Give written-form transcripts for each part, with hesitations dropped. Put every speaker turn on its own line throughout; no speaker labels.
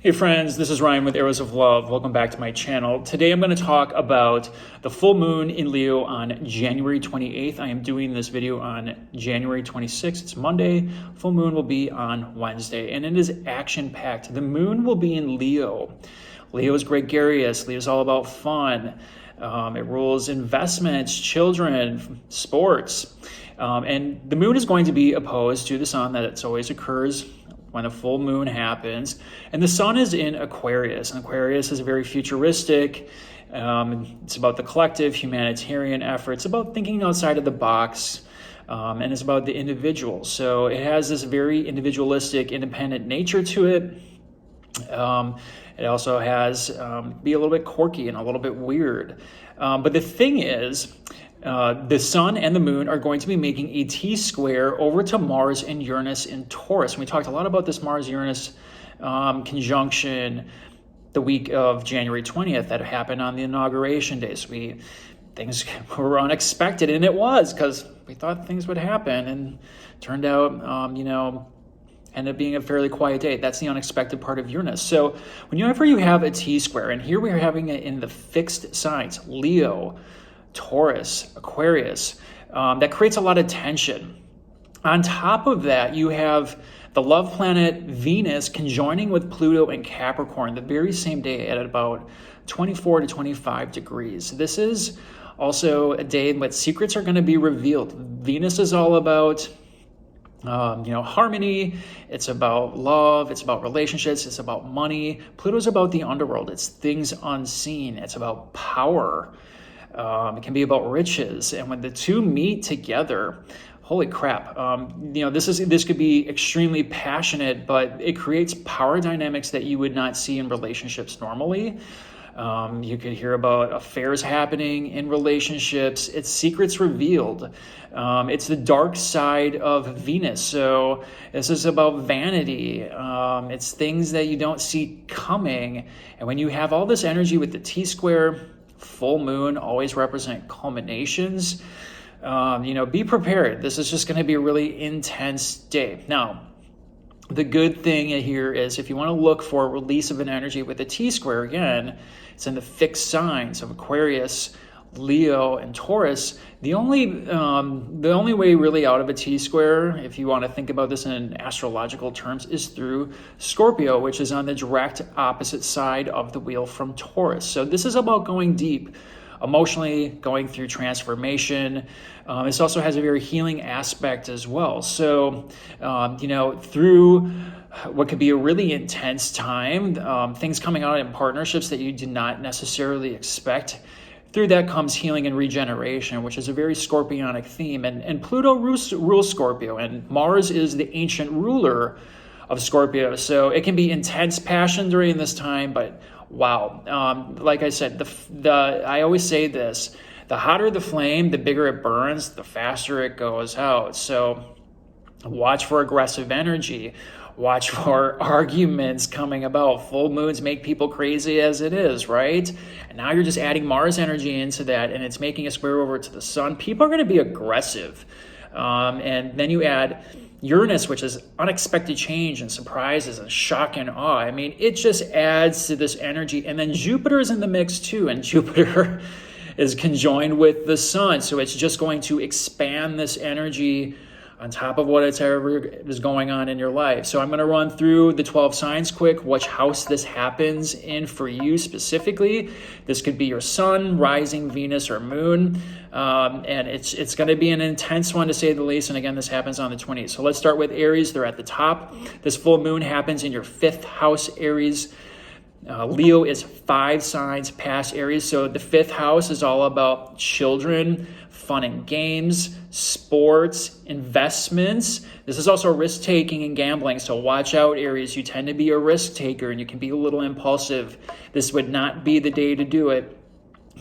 Hey friends, this is Ryan with Arrows of Love. Welcome back to my channel. Today I'm going to talk about the full moon in Leo on January 28th. I am doing this video on January 26th. It's Monday. Full moon will be on Wednesday, and it is action-packed. The moon will be in Leo. Leo is gregarious. Leo is all about fun. It rules investments, children, sports. And the moon is going to be opposed to the sun. That always occurs when a full moon happens. And the sun is in Aquarius. And Aquarius is very futuristic. It's about the collective humanitarian effort. It's about thinking outside of the box. And it's about the individual. So it has this very individualistic, independent nature to it. It also has be a little bit quirky and a little bit weird. But the thing is, the sun and the moon are going to be making a T-square over to Mars and Uranus in Taurus. And we talked a lot about this Mars-Uranus conjunction the week of January 20th that happened on the inauguration day. So things were unexpected, and it was, because we thought things would happen, and turned out, ended up being a fairly quiet day. That's the unexpected part of Uranus. So whenever you have a T-square, and here we are having it in the fixed signs, Leo, Taurus, Aquarius, that creates a lot of tension. On top of that, you have the love planet Venus conjoining with Pluto and Capricorn the very same day at about 24 to 25 degrees. This is also a day in which secrets are going to be revealed. Venus is all about harmony. It's about love. It's about relationships. It's about money. Pluto's about the underworld. It's things unseen. It's about power. It can be about riches. And when the two meet together, holy crap, this could be extremely passionate, but it creates power dynamics that you would not see in relationships normally. You could hear about affairs happening in relationships. It's secrets revealed. It's the dark side of Venus. So this is about vanity. It's things that you don't see coming. And when you have all this energy with the T-square, full moon always represent culminations. Be prepared. This is just going to be a really intense day. Now, the good thing here is if you want to look for a release of an energy with a T-square, again, it's in the fixed signs of Aquarius, Leo, and Taurus. The only way really out of a T-square, if you want to think about this in astrological terms, is through Scorpio, which is on the direct opposite side of the wheel from Taurus. So this is about going deep, emotionally, going through transformation. This also has a very healing aspect as well. So, through what could be a really intense time, things coming out in partnerships that you did not necessarily expect. Through that comes healing and regeneration, which is a very scorpionic theme. And Pluto rules Scorpio, and Mars is the ancient ruler of Scorpio. So it can be intense passion during this time, but wow. Like I said, I always say this, the hotter the flame, the bigger it burns, the faster it goes out. So watch for aggressive energy. Watch for arguments coming about. Full moons make people crazy as it is, right? And now you're just adding Mars energy into that, and it's making a square over to the sun. People are going to be aggressive. And then you add Uranus, which is unexpected change and surprises and shock and awe. I mean, it just adds to this energy. And then Jupiter is in the mix too, and Jupiter is conjoined with the sun. So it's just going to expand this energy on top of what is going on in your life. So I'm going to run through the 12 signs quick, which house this happens in for you specifically. This could be your sun, rising, Venus, or moon. And it's going to be an intense one to say the least. And again, this happens on the 20th. So let's start with Aries. They're at the top. This full moon happens in your 5th house, Aries. Leo is 5 signs past Aries. So the 5th house is all about children, fun and games, sports, investments. This is also risk-taking and gambling. So watch out, Aries. You tend to be a risk taker and you can be a little impulsive. This would not be the day to do it.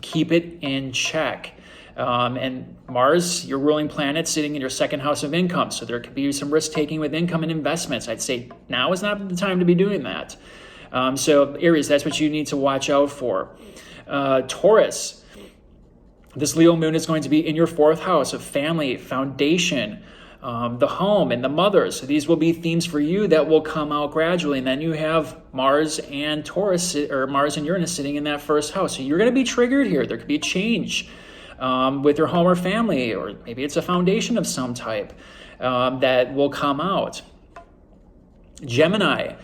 Keep it in check. And Mars, your ruling planet, sitting in your 2nd house of income. So there could be some risk-taking with income and investments. I'd say now is not the time to be doing that. So Aries, that's what you need to watch out for. Taurus, this Leo moon is going to be in your 4th house of family, foundation, the home and the mother. So these will be themes for you that will come out gradually. And then you have Mars and Taurus, or Mars and Uranus sitting in that first house. So you're going to be triggered here. There could be a change with your home or family, or maybe it's a foundation of some type that will come out. Gemini.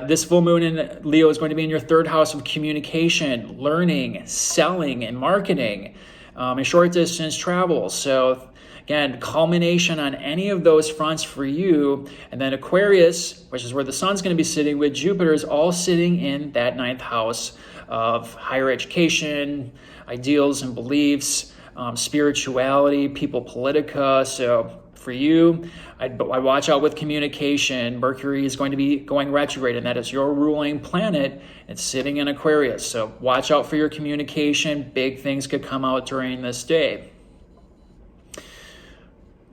This full moon in Leo is going to be in your third house of communication, learning, selling, and marketing, and short distance travel. So again, culmination on any of those fronts for you. And then Aquarius, which is where the sun's going to be sitting with Jupiter, is all sitting in that ninth house of higher education, ideals and beliefs, spirituality, people politica. So for you, I watch out with communication. Mercury is going to be going retrograde, and that is your ruling planet. It's sitting in Aquarius. So watch out for your communication. Big things could come out during this day.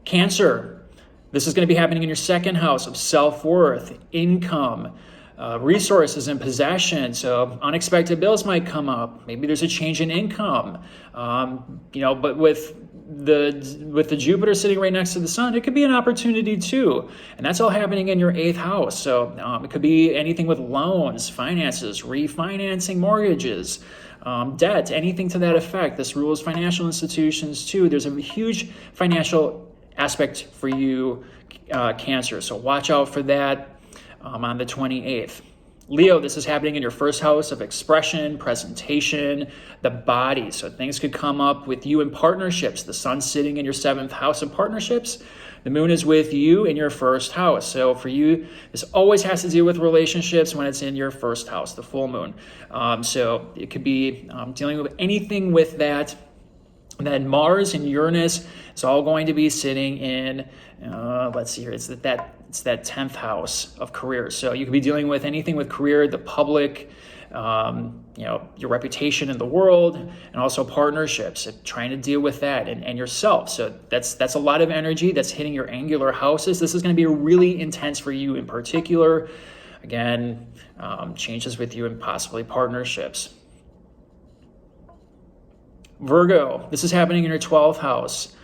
Cancer. This is going to be happening in your second house of self-worth, income, resources and possession. So unexpected bills might come up. Maybe there's a change in income. But with the Jupiter sitting right next to the sun, it could be an opportunity too. And that's all happening in your eighth house. So it could be anything with loans, finances, refinancing mortgages, debt, anything to that effect. This rules financial institutions too. There's a huge financial aspect for you, Cancer. So watch out for that on the 28th. Leo, this is happening in your first house of expression, presentation, the body. So things could come up with you in partnerships. The sun's sitting in your seventh house of partnerships. The moon is with you in your first house. So for you, this always has to do with relationships when it's in your first house, the full moon. So it could be dealing with anything with that. And then Mars and Uranus is all going to be sitting in, let's see here, it's that 10th house of career. So you could be dealing with anything with career, the public, your reputation in the world, and also partnerships, trying to deal with that and yourself. So that's a lot of energy that's hitting your angular houses. This is going to be really intense for you in particular. Again, changes with you and possibly partnerships. Virgo, this is happening in your 12th house.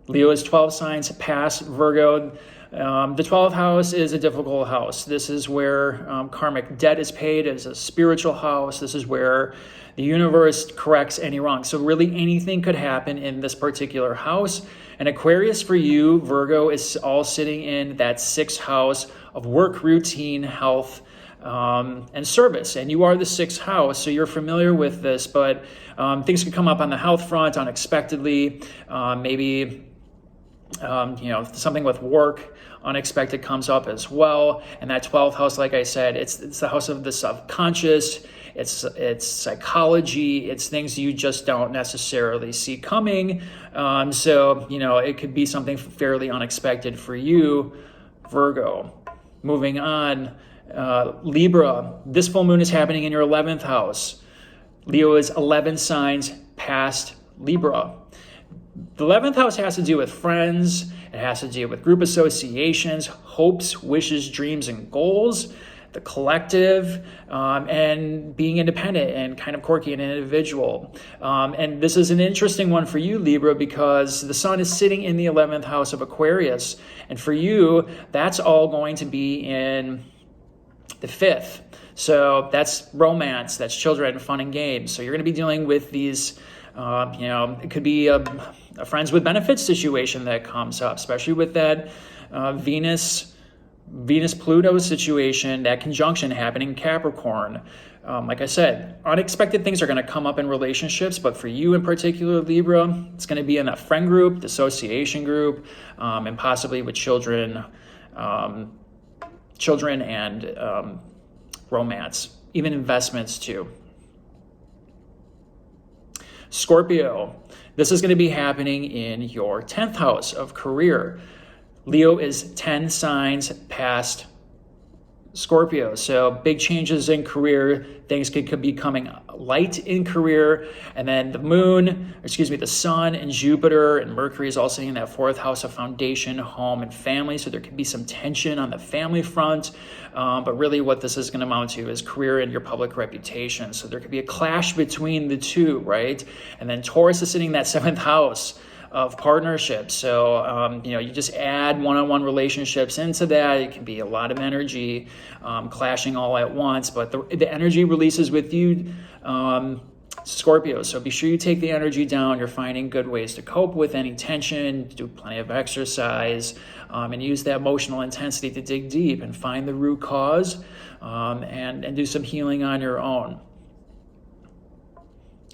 Leo is 12 signs past Virgo. The 12th house is a difficult house. This is where karmic debt is paid. It's a spiritual house. This is where the universe corrects any wrong. So really anything could happen in this particular house. And Aquarius for you, Virgo, is all sitting in that 6th house of work, routine, health, and service. And you are the 6th house, so you're familiar with this, but things could come up on the health front unexpectedly. Maybe something with work unexpected comes up as well. And that 12th house, like I said, it's the house of the subconscious. It's psychology. It's things you just don't necessarily see coming. So it could be something fairly unexpected for you, Virgo. Moving on, Libra. This full moon is happening in your 11th house. Leo is 11 signs past Libra. The 11th house has to do with friends. It has to do with group associations, hopes, wishes, dreams, and goals, the collective, and being independent and kind of quirky and an individual. And this is an interesting one for you, Libra, because the sun is sitting in the 11th house of Aquarius. And for you, that's all going to be in the 5th. So that's romance, that's children, fun and games. So you're going to be dealing with these, it could be a friends with benefits situation that comes up, especially with that Venus-Pluto situation, that conjunction happening in Capricorn. Like I said, unexpected things are going to come up in relationships, but for you in particular, Libra, it's going to be in that friend group, the association group, and possibly with children and romance, even investments too. Scorpio, this is going to be happening in your 10th house of career. Leo is 10 signs past Scorpio. So big changes in career. Things could be coming light in career. And then the sun and Jupiter and Mercury is all sitting in that 4th house of foundation, home, and family. So there could be some tension on the family front. But really what this is going to amount to is career and your public reputation. So there could be a clash between the two, right? And then Taurus is sitting in that 7th house of partnerships. So, you just add one-on-one relationships into that. It can be a lot of energy clashing all at once, but the energy releases with you, Scorpio. So be sure you take the energy down. You're finding good ways to cope with any tension, do plenty of exercise, and use that emotional intensity to dig deep and find the root cause, and do some healing on your own.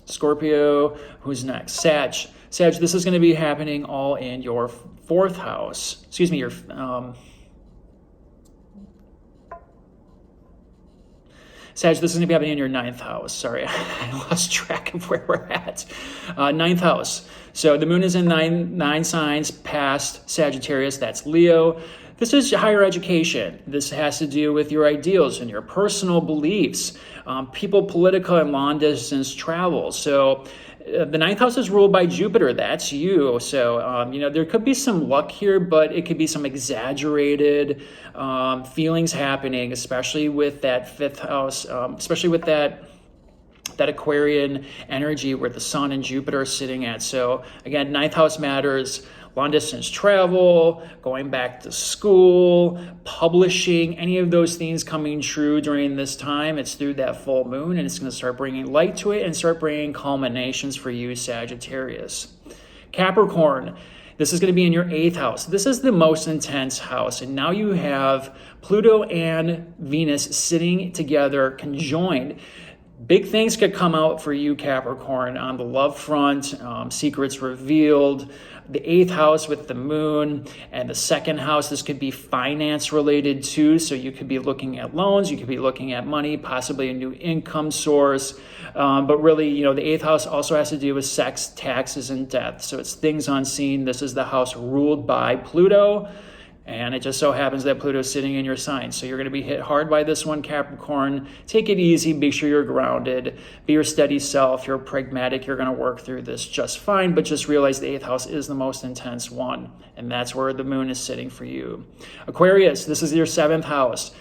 Scorpio, who's next? Sag, this is going to be happening all in your fourth house. Excuse me, Sag, this is going to be happening in your ninth house. Sorry, I lost track of where we're at. Ninth house. So the moon is in nine signs past Sagittarius. That's Leo. This is higher education. This has to do with your ideals and your personal beliefs, people, political, and long-distance travel. So the ninth house is ruled by Jupiter. That's you. So, there could be some luck here, but it could be some exaggerated feelings happening, especially with that fifth house, especially with that Aquarian energy where the sun and Jupiter are sitting at. So again, ninth house matters. Long distance travel, going back to school, publishing, any of those things coming true during this time. It's through that full moon, and it's going to start bringing light to it and start bringing culminations for you, Sagittarius. Capricorn, this is going to be in your eighth house. This is the most intense house, and now you have Pluto and Venus sitting together, conjoined. Big things could come out for you, Capricorn, on the love front, secrets revealed. The eighth house with the moon and the second house, this could be finance related too. So you could be looking at loans, you could be looking at money, possibly a new income source. But really, the eighth house also has to do with sex, taxes, and death. So it's things unseen. This is the house ruled by Pluto. And it just so happens that Pluto's sitting in your sign. So you're going to be hit hard by this one, Capricorn. Take it easy. Make sure you're grounded. Be your steady self. You're pragmatic. You're going to work through this just fine. But just realize the eighth house is the most intense one. And that's where the moon is sitting for you. Aquarius, this is your seventh house.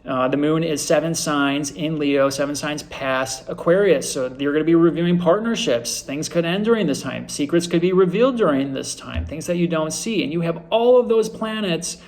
The moon is 7 signs in Leo, 7 signs past Aquarius. So you're going to be reviewing partnerships. Things could end during this time. Secrets could be revealed during this time. Things that you don't see. And you have all of those planets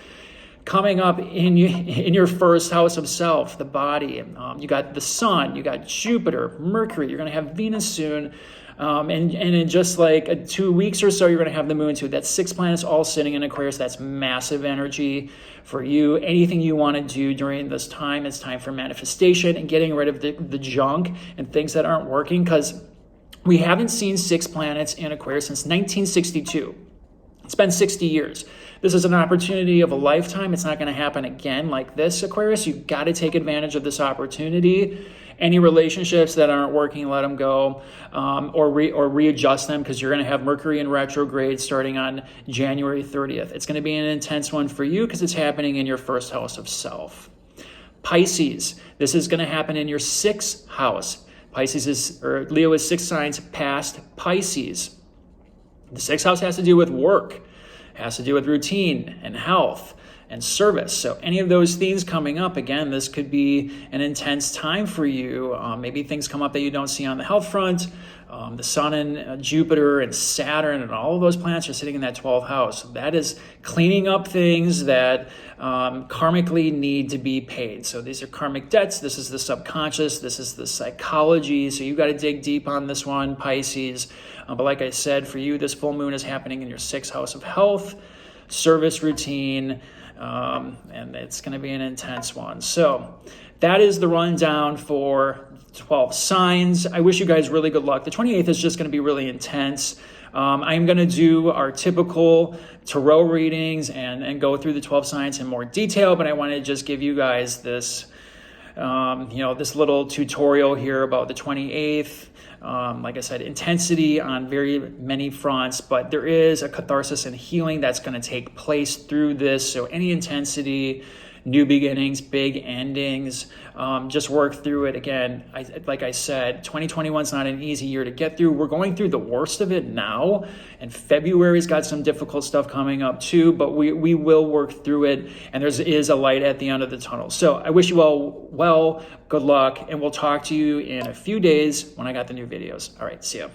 coming up in your first house of self, the body. You got the sun, you got Jupiter, Mercury. You're going to have Venus soon. And in just like 2 weeks or so, you're going to have the moon too. That's 6 planets all sitting in Aquarius. That's massive energy for you. Anything you want to do during this time, it's time for manifestation and getting rid of the junk and things that aren't working, because we haven't seen 6 planets in Aquarius since 1962. It's been 60 years. This is an opportunity of a lifetime. It's not going to happen again like this, Aquarius. You've got to take advantage of this opportunity. Any relationships that aren't working, let them go, or readjust them, because you're going to have Mercury in retrograde starting on January 30th. It's going to be an intense one for you because it's happening in your first house of self. Pisces, this is going to happen in your 6th house. Leo is 6 signs past Pisces. The 6th house has to do with work, has to do with routine and health and service. So any of those themes coming up, again, this could be an intense time for you. Maybe things come up that you don't see on the health front. The sun and Jupiter and Saturn and all of those planets are sitting in that 12th house. That is cleaning up things that karmically need to be paid. So these are karmic debts. This is the subconscious. This is the psychology. So you got to dig deep on this one, Pisces. But like I said, for you, this full moon is happening in your 6th house of health, service routine, and it's going to be an intense one. So that is the rundown for 12 signs. I wish you guys really good luck. The 28th is just going to be really intense. I'm going to do our typical tarot readings and go through the 12 signs in more detail, but I want to just give you guys this, this little tutorial here about the 28th. Like I said, intensity on very many fronts, but there is a catharsis and healing that's going to take place through this. So any intensity, new beginnings, big endings, just work through it. Again, like I said, 2021 is not an easy year to get through. We're going through the worst of it now, and February's got some difficult stuff coming up too, but we will work through it, and there is a light at the end of the tunnel. So I wish you all well, good luck, and we'll talk to you in a few days when I got the new videos. All right, see ya.